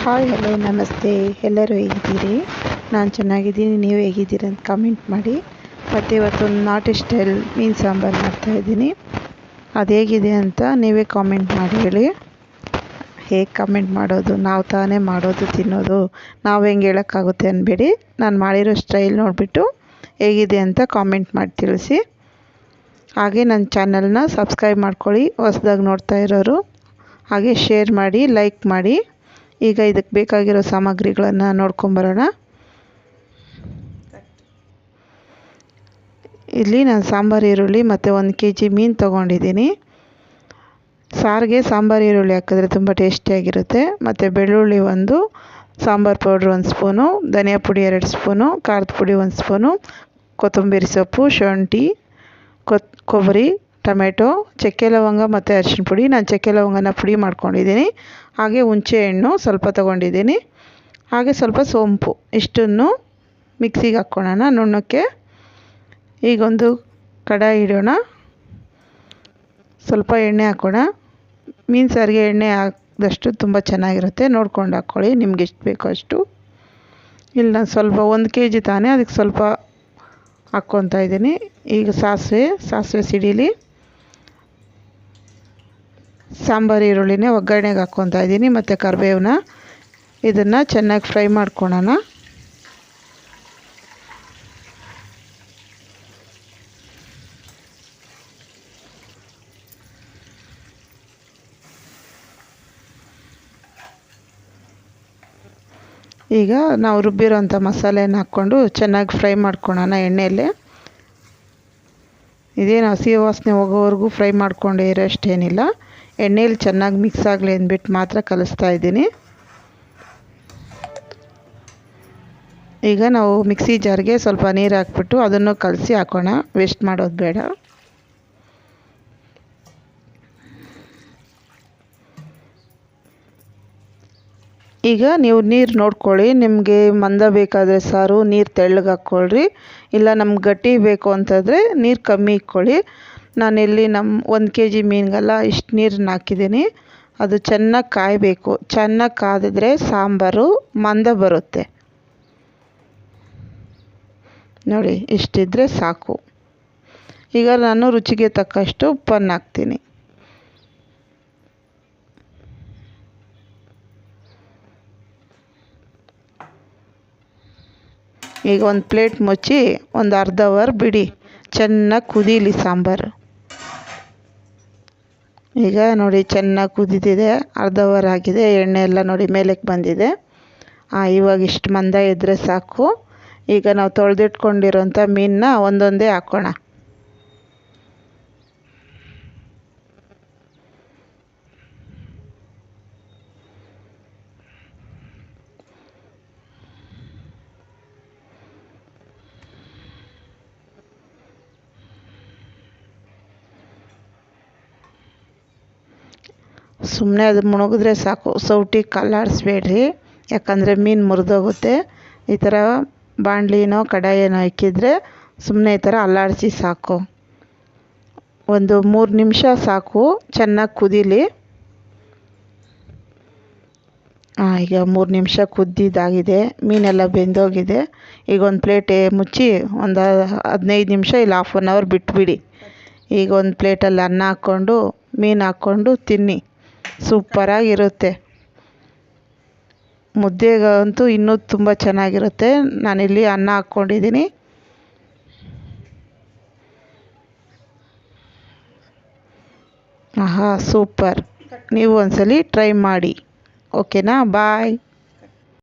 Hi hello ನಮಸ್ತೆ. ಎಲ್ಲರೂ ಹೇಗಿದ್ದೀರಿ? ನಾನು ಚೆನ್ನಾಗಿದ್ದೀನಿ. ನೀವು ಹೇಗಿದ್ದೀರಿ ಅಂತ ಕಮೆಂಟ್ ಮಾಡಿ. ಮತ್ತು ಇವತ್ತೊಂದು ನಾಟಿ ಸ್ಟೈಲ್ ಮೀನು ಸಾಂಬಾರು ಮಾಡ್ತಾಯಿದ್ದೀನಿ. ಅದು ಹೇಗಿದೆ ಅಂತ ನೀವೇ ಕಾಮೆಂಟ್ ಮಾಡಿ ಹೇಳಿ. ಹೇಗೆ ಕಮೆಂಟ್ ಮಾಡೋದು? ನಾವು ತಾನೇ ಮಾಡೋದು ತಿನ್ನೋದು, ನಾವು ಹೆಂಗೆ ಹೇಳೋಕ್ಕಾಗುತ್ತೆ ಅನ್ಬೇಡಿ. ನಾನು ಮಾಡಿರೋ ಸ್ಟೈಲ್ ನೋಡಿಬಿಟ್ಟು ಹೇಗಿದೆ ಅಂತ ಕಾಮೆಂಟ್ ಮಾಡಿ ತಿಳಿಸಿ. ಹಾಗೆ ನನ್ನ ಚಾನಲ್ನ ಸಬ್ಸ್ಕ್ರೈಬ್ ಮಾಡ್ಕೊಳ್ಳಿ ಹೊಸ್ದಾಗಿ ನೋಡ್ತಾ ಇರೋರು. ಹಾಗೆ ಶೇರ್ ಮಾಡಿ, ಲೈಕ್ ಮಾಡಿ. ಈಗ ಇದಕ್ಕೆ ಬೇಕಾಗಿರೋ ಸಾಮಗ್ರಿಗಳನ್ನು ನೋಡ್ಕೊಂಬರೋಣ. ಇಲ್ಲಿ ನಾನು ಸಾಂಬಾರು ಈರುಳ್ಳಿ ಮತ್ತು 1 kg ಮೀನು ತೊಗೊಂಡಿದ್ದೀನಿ. ಸಾರಿಗೆ ಸಾಂಬಾರು ಈರುಳ್ಳಿ ಹಾಕಿದ್ರೆ ತುಂಬ ಟೇಸ್ಟಿಯಾಗಿರುತ್ತೆ. ಮತ್ತು ಬೆಳ್ಳುಳ್ಳಿ 1, ಸಾಂಬಾರು ಪೌಡ್ರ್ 1 ಸ್ಪೂನು, ಧನಿಯಾ ಪುಡಿ 2 ಸ್ಪೂನು, ಖಾರದ ಪುಡಿ 1 ಸ್ಪೂನು, ಕೊತ್ತಂಬರಿ ಸೊಪ್ಪು, ಶುಂಠಿ, ಕೊಬ್ಬರಿ, ಟೊಮೆಟೊ, ಚಕ್ಕೆ ಲವಂಗ ಮತ್ತು ಅರಿಶಿನ ಪುಡಿ. ನಾನು ಚಕ್ಕೆ ಲವಂಗನ ಪುಡಿ ಮಾಡ್ಕೊಂಡಿದ್ದೀನಿ. ಹಾಗೆ ಹುಣಸೆ ಹಣ್ಣು ಸ್ವಲ್ಪ ತೊಗೊಂಡಿದ್ದೀನಿ. ಹಾಗೆ ಸ್ವಲ್ಪ ಸೋಂಪು. ಇಷ್ಟನ್ನು ಮಿಕ್ಸಿಗೆ ಹಾಕ್ಕೊಳ್ಳೋಣ ನುಣ್ಣಕ್ಕೆ. ಈಗೊಂದು ಕಡಾಯಿ ಇಡೋಣ. ಸ್ವಲ್ಪ ಎಣ್ಣೆ ಹಾಕೋಣ. ಮೀನು ಸಾರಿಗೆ ಎಣ್ಣೆ ಹಾಕಿದಷ್ಟು ತುಂಬ ಚೆನ್ನಾಗಿರುತ್ತೆ. ನೋಡ್ಕೊಂಡು ಹಾಕ್ಕೊಳ್ಳಿ, ನಿಮ್ಗೆ ಎಷ್ಟು ಬೇಕೋ ಅಷ್ಟು. ಇಲ್ಲಿ ನಾನು ಸ್ವಲ್ಪ 1 kg ತಾನೇ, ಅದಕ್ಕೆ ಸ್ವಲ್ಪ ಹಾಕ್ಕೊತಾ ಇದ್ದೀನಿ. ಈಗ ಸಾಸಿವೆ ಸಿಡೀಲಿ. ಸಾಂಬಾರು ಈರುಳ್ಳಿನೇ ಒಗ್ಗರಣೆಗೆ ಹಾಕ್ಕೊತಾ ಇದ್ದೀನಿ ಮತ್ತು ಕರಿಬೇವನ್ನ. ಇದನ್ನು ಚೆನ್ನಾಗಿ ಫ್ರೈ ಮಾಡ್ಕೊಳ್ಳೋಣ. ಈಗ ನಾವು ರುಬ್ಬಿರೋಂಥ ಮಸಾಲೆನ ಹಾಕ್ಕೊಂಡು ಚೆನ್ನಾಗಿ ಫ್ರೈ ಮಾಡ್ಕೊಳ್ಳೋಣ ಎಣ್ಣೆಯಲ್ಲಿ. ಇದೇನು ಹಸಿ ವಾಸನೆ ಹೋಗೋವರೆಗೂ ಫ್ರೈ ಮಾಡ್ಕೊಂಡೇ ಇರೋ ಅಷ್ಟೇನಿಲ್ಲ. ಎಣ್ಣೆಯಲ್ಲಿ ಚೆನ್ನಾಗಿ ಮಿಕ್ಸ್ ಆಗಲಿ ಅಂದ್ಬಿಟ್ಟು ಮಾತ್ರ ಕಲಿಸ್ತಾ ಇದ್ದೀನಿ. ಈಗ ನಾವು ಮಿಕ್ಸಿ ಜಾರ್ಗೆ ಸ್ವಲ್ಪ ನೀರು ಹಾಕ್ಬಿಟ್ಟು ಅದನ್ನು ಕಲಸಿ ಹಾಕೋಣ. ವೇಸ್ಟ್ ಮಾಡೋದು ಬೇಡ. ಈಗ ನೀವು ನೀರು ನೋಡ್ಕೊಳ್ಳಿ. ನಿಮಗೆ ಮಂದ ಬೇಕಾದರೆ ಸಾರು ನೀರು ತೆಳ್ಳಗೆ ಹಾಕ್ಕೊಳ್ರಿ. ಇಲ್ಲ ನಮ್ಗೆ ಗಟ್ಟಿ ಬೇಕು ಅಂತಂದರೆ ನೀರು ಕಮ್ಮಿ ಇಕ್ಕೊಳ್ಳಿ. ನಾನಿಲ್ಲಿ 1 kg ಮೀನಿಗೆಲ್ಲ ಇಷ್ಟು ನೀರನ್ನ ಹಾಕಿದ್ದೀನಿ. ಅದು ಚೆನ್ನಾಗಿ ಕಾಯಬೇಕು. ಚೆನ್ನಾಗಿ ಕಾದಿದ್ರೆ ಸಾಂಬಾರು ಮಂದ ಬರುತ್ತೆ. ನೋಡಿ, ಇಷ್ಟಿದ್ರೆ ಸಾಕು. ಈಗ ನಾನು ರುಚಿಗೆ ತಕ್ಕಷ್ಟು ಉಪ್ಪನ್ನು ಹಾಕ್ತೀನಿ. ಈಗ ಒಂದು ಪ್ಲೇಟ್ ಮುಚ್ಚಿ ಒಂದು ಅರ್ಧ ಅವರ್ ಬಿಡಿ. ಚೆನ್ನಾಗಿ ಕುದೀಲಿ ಸಾಂಬಾರು. ಈಗ ನೋಡಿ ಚೆನ್ನಾಗಿ ಕುದೀತಿದೆ. ಅರ್ಧ ಅವರ್ ಆಗಿದೆ. ಎಣ್ಣೆ ಎಲ್ಲ ನೋಡಿ ಮೇಲಕ್ಕೆ ಬಂದಿದೆ. ಇವಾಗ ಇಷ್ಟು ಮಂದ ಇದ್ದರೆ ಸಾಕು. ಈಗ ನಾವು ತೊಳೆದಿಟ್ಕೊಂಡಿರೋಂಥ ಮೀನನ್ನ ಒಂದೊಂದೇ ಹಾಕೋಣ. ಸುಮ್ಮನೆ ಅದು ಮುಳುಗಿದ್ರೆ ಸಾಕು. ಸೌಟಿ ಕಲ್ಲಾಡಿಸ್ಬೇಡ್ರಿ, ಯಾಕಂದರೆ ಮೀನು ಮುರಿದೋಗುತ್ತೆ. ಈ ಥರ ಬಾಣಲಿನೋ ಕಡಾಯಿನೋ ಇಕ್ಕಿದ್ರೆ ಸುಮ್ಮನೆ ಈ ಥರ ಅಲ್ಲಾಡಿಸಿ ಸಾಕು. ಒಂದು 3 ನಿಮಿಷ ಸಾಕು ಚೆನ್ನಾಗಿ ಕುದೀಲಿ. ಈಗ 3 ನಿಮಿಷ ಕುದ್ದಿದ್ದಾಗಿದೆ. ಮೀನೆಲ್ಲ ಬೆಂದೋಗಿದೆ. ಈಗ ಒಂದು ಪ್ಲೇಟೇ ಮುಚ್ಚಿ ಒಂದು 15 ನಿಮಿಷ ಇಲ್ಲ 1/2 ಅವರ್ ಬಿಟ್ಬಿಡಿ. ಈಗ ಒಂದು ಪ್ಲೇಟಲ್ಲಿ ಅನ್ನ ಹಾಕ್ಕೊಂಡು ಮೀನು ಹಾಕ್ಕೊಂಡು ತಿನ್ನಿ. ಸೂಪರಾಗಿರುತ್ತೆ. ಮುದ್ದೆಗಂತೂ ಇನ್ನೂ ತುಂಬ ಚೆನ್ನಾಗಿರುತ್ತೆ. ನಾನಿಲ್ಲಿ ಅನ್ನ ಹಾಕ್ಕೊಂಡಿದ್ದೀನಿ. ಆಹಾ, ಸೂಪರ್. ನೀವು ಒಂದ್ಸಲಿ ಟ್ರೈ ಮಾಡಿ. ಓಕೆನಾ? ಬಾಯ್.